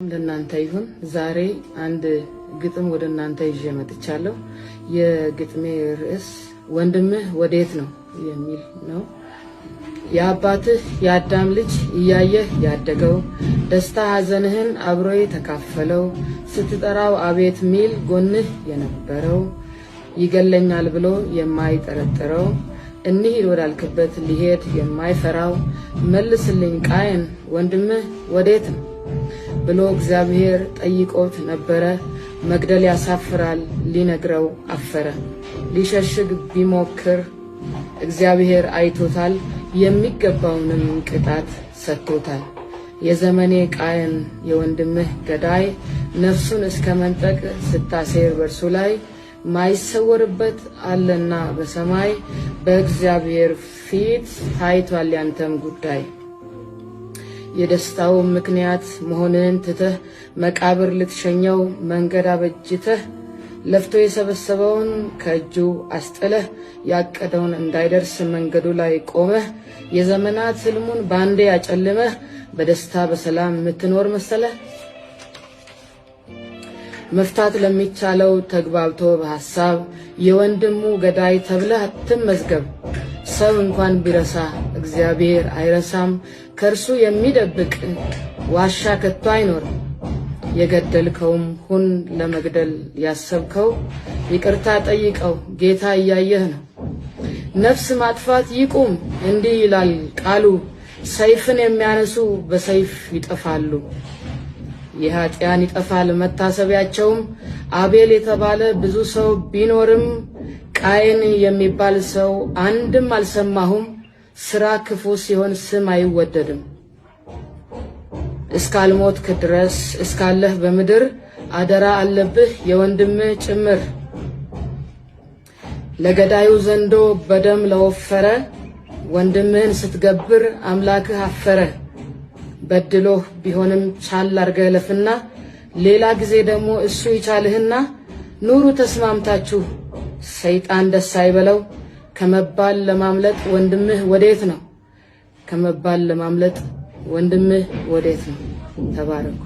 ለናንተ ይሁን ዛሬ አንድ ግጥም ወደ እናንተ ይዤ መጥቻለሁ። የግጥሜ ርዕስ ወንድምህ ወዴት ነው የሚል ነው። የአባትህ የአዳም ልጅ እያየህ ያደገው ደስታ ሐዘንህን አብሮ ተካፈለው ስትጠራው አቤት ሚል ጎንህ የነበረው ይገለኛል ብሎ የማይጠረጥረው እንሂድ ወዳልክበት ሊሄድ የማይፈራው መልስልኝ ቃየን ወንድምህ ወዴት ነው ብሎ እግዚአብሔር ጠይቆት ነበረ። መግደል ያሳፍራል ሊነግረው አፈረ። ሊሸሽግ ቢሞክር እግዚአብሔር አይቶታል፣ የሚገባውንም ቅጣት ሰጥቶታል። የዘመኔ ቃየን የወንድምህ ገዳይ ነፍሱን እስከ መንጠቅ ስታሴር በርሱ ላይ ማይሰወርበት አለና በሰማይ በእግዚአብሔር ፊት ታይቷል ያንተም ጉዳይ። የደስታው ምክንያት መሆንን ትተህ መቃብር ልትሸኘው መንገድ አበጅተህ ለፍቶ የሰበሰበውን ከእጁ አስጥለህ ያቀደውን እንዳይደርስ መንገዱ ላይ ቆመህ የዘመናት ህልሙን ባንዴ ያጨልመህ በደስታ በሰላም የምትኖር መሰለህ። መፍታት ለሚቻለው ተግባብቶ በሐሳብ የወንድሙ ገዳይ ተብለህ አትመዝገብ። ሰው እንኳን ቢረሳ እግዚአብሔር አይረሳም፣ ከርሱ የሚደብቅ ዋሻ ከቶ አይኖርም። የገደልከውም ሁን ለመግደል ያሰብከው ይቅርታ ጠይቀው ጌታ እያየህ ነው። ነፍስ ማጥፋት ይቁም እንዲህ ይላል ቃሉ፣ ሰይፍን የሚያነሱ በሰይፍ ይጠፋሉ። የኃጢያን ይጠፋል መታሰቢያቸውም። አቤል የተባለ ብዙ ሰው ቢኖርም ቃየን የሚባል ሰው አንድም አልሰማሁም። ስራ ክፉ ሲሆን ስም አይወደድም። እስካልሞትክ ድረስ እስካለህ በምድር አደራ አለብህ የወንድምህ ጭምር። ለገዳዩ ዘንዶ በደም ለወፈረ ወንድምህን ስትገብር አምላክህ አፈረ። በድሎህ ቢሆንም ቻል አርገህ ለፍና ሌላ ጊዜ ደግሞ እሱ ይቻልህና ኑሩ ተስማምታችሁ ሰይጣን ደስ አይበለው። ከመባል ለማምለጥ ወንድምህ ወዴት ነው? ከመባል ለማምለጥ ወንድምህ ወዴት ነው? ተባረኩ።